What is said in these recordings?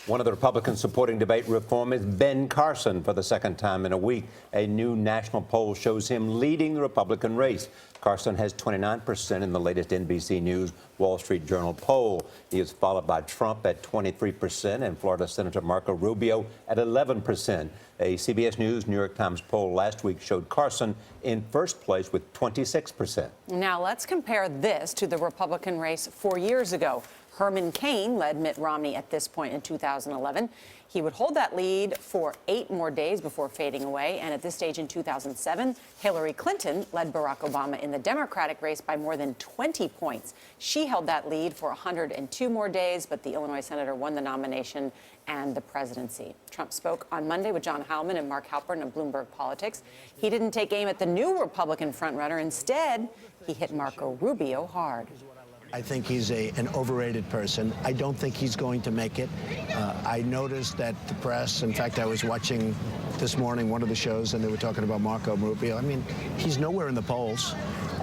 One of the Republicans supporting debate reform is Ben Carson for the second time in a week. A new national poll shows him leading the Republican race. Carson has 29% in the latest NBC News Wall Street Journal poll. He is followed by Trump at 23% and Florida Senator Marco Rubio at 11%. A CBS News New York Times poll last week showed Carson in first place with 26%. Now let's compare this to the Republican race 4 years ago. Herman Cain led Mitt Romney at this point in 2011. He would hold that lead for 8 more days before fading away. And at this stage in 2007, Hillary Clinton led Barack Obama in the Democratic race by more than 20 points. She held that lead for 102 more days, but the Illinois senator won the nomination and the presidency. Trump spoke on Monday with John Heilemann and Mark Halperin of Bloomberg Politics. He didn't take aim at the new Republican frontrunner. Instead, he hit Marco Rubio hard. I think he's an overrated person. I don't think he's going to make it. I noticed that the press, in fact, I was watching this morning one of the shows, and they were talking about Marco Rubio. I mean, he's nowhere in the polls.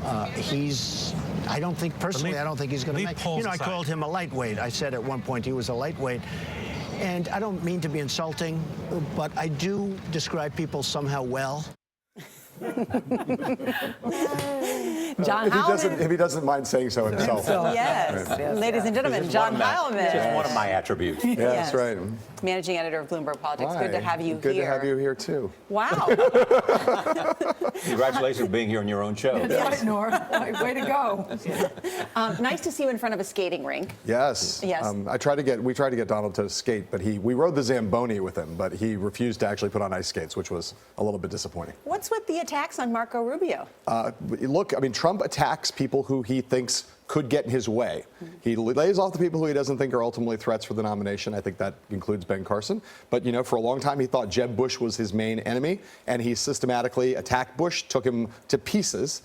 I don't think, personally, I don't think he's going to make it. You know, I called him a lightweight. I said at one point he was a lightweight. And I don't mean to be insulting, but I do describe people somehow well. John Heilemann. If he doesn't mind saying so himself. Yes. Right. Ladies and gentlemen, John Heilemann. Just one of my attributes. Yeah, that's right. Managing editor of Bloomberg Politics. Hi. Good to have you here. Good to have you here, too. Wow. Congratulations on being here on your own show. That's right, Nora. Way to go. Nice to see you in front of a skating rink. Yes. Yes. We tried to get Donald to skate, but we rode the Zamboni with him, but he refused to actually put on ice skates, which was a little bit disappointing. What's with the attacks on Marco Rubio? Look, I mean, Trump attacks people who he thinks could get in his way. He lays off the people who he doesn't think are ultimately threats for the nomination. I think that includes Ben Carson. But, you know, for a long time, he thought Jeb Bush was his main enemy, and he systematically attacked Bush, took him to pieces,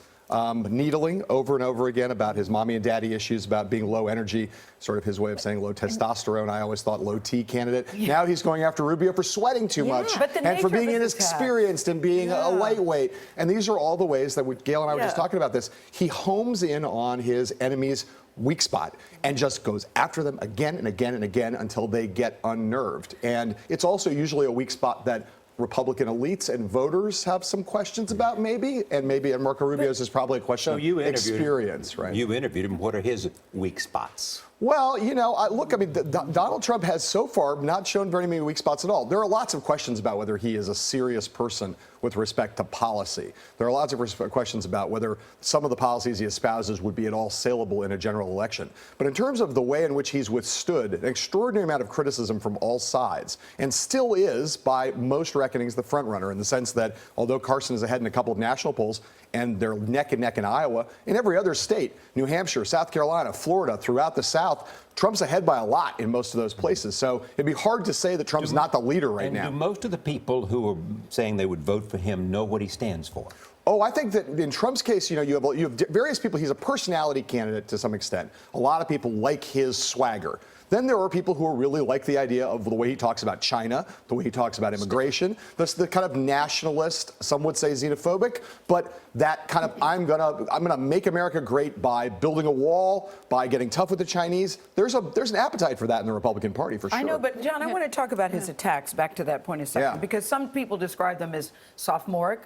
needling over and over again about his mommy and daddy issues, about being low energy, sort of his way of saying low testosterone. I always thought low T candidate. Yeah. Now he's going after Rubio for sweating too much and for being inexperienced and being a lightweight. And these are all the ways that Gail and I were just talking about this. He homes in on his enemy's weak spot and just goes after them again and again and again until they get unnerved. And it's also usually a weak spot that Republican elites and voters have some questions about, and Marco Rubio's is probably a question of experience, right? You interviewed him. What are his weak spots? Well, you know, look, I mean, Donald Trump has so far not shown very many weak spots at all. There are lots of questions about whether he is a serious person with respect to policy. There are lots of questions about whether some of the policies he espouses would be at all saleable in a general election. But in terms of the way in which he's withstood an extraordinary amount of criticism from all sides, and still is, by most reckonings, the front runner in the sense that although Carson is ahead in a couple of national polls, and they're neck and neck in Iowa, in every other state, New Hampshire, South Carolina, Florida, throughout the South, Trump's ahead by a lot in most of those places. So it'd be hard to say that Trump's not the leader right now. Do most of the people who are saying they would vote for him know what he stands for? Oh, I think that in Trump's case, you know, you have various people. He's a personality candidate to some extent. A lot of people like his swagger. Then there are people who really like the idea of the way he talks about China, the way he talks about immigration. That's the kind of nationalist, some would say xenophobic, but that kind of I'm gonna make America great by building a wall, by getting tough with the Chinese. There's an appetite for that in the Republican Party for sure. I know, but John, I want to talk about his attacks. Back to that point in a second, because some people describe them as sophomoric.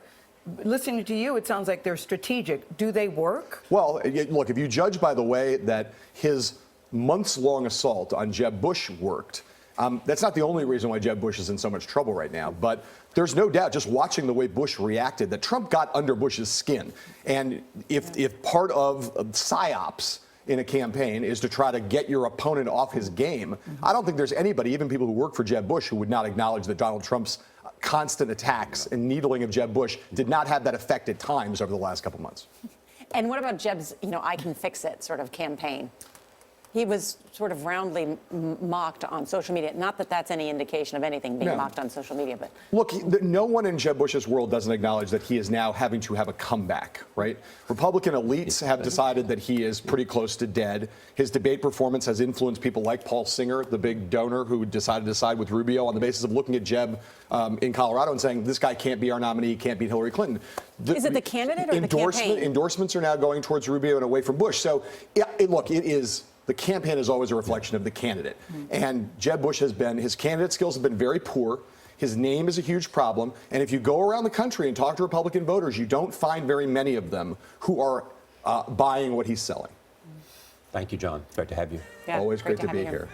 Listening to you, it sounds like they're strategic. Do they work? Well, look, if you judge by the way that his months-long assault on Jeb Bush worked, that's not the only reason why Jeb Bush is in so much trouble right now. But there's no doubt, just watching the way Bush reacted, that Trump got under Bush's skin. And if part of psyops in a campaign is to try to get your opponent off his game, I don't think there's anybody, even people who work for Jeb Bush, who would not acknowledge that Donald Trump's constant attacks and needling of Jeb Bush did not have that effect at times over the last couple months. And what about Jeb's, I can fix it sort of campaign? He was sort of roundly mocked on social media. Not that that's any indication of anything being mocked on social media, but look, no one in Jeb Bush's world doesn't acknowledge that he is now having to have a comeback, right? Republican elites have decided that he is pretty close to dead. His debate performance has influenced people like Paul Singer, the big donor who decided to side with Rubio on the basis of looking at Jeb in Colorado and saying this guy can't be our nominee, can't beat Hillary Clinton. Is it the candidate or the campaign? Endorsements are now going towards Rubio and away from Bush. So, look, it is the campaign is always a reflection of the candidate. And Jeb Bush his candidate skills have been very poor. His name is a huge problem. And if you go around the country and talk to Republican voters, you don't find very many of them who are buying what he's selling. Thank you, John. Great to have you. Yeah, Always great to have be you here.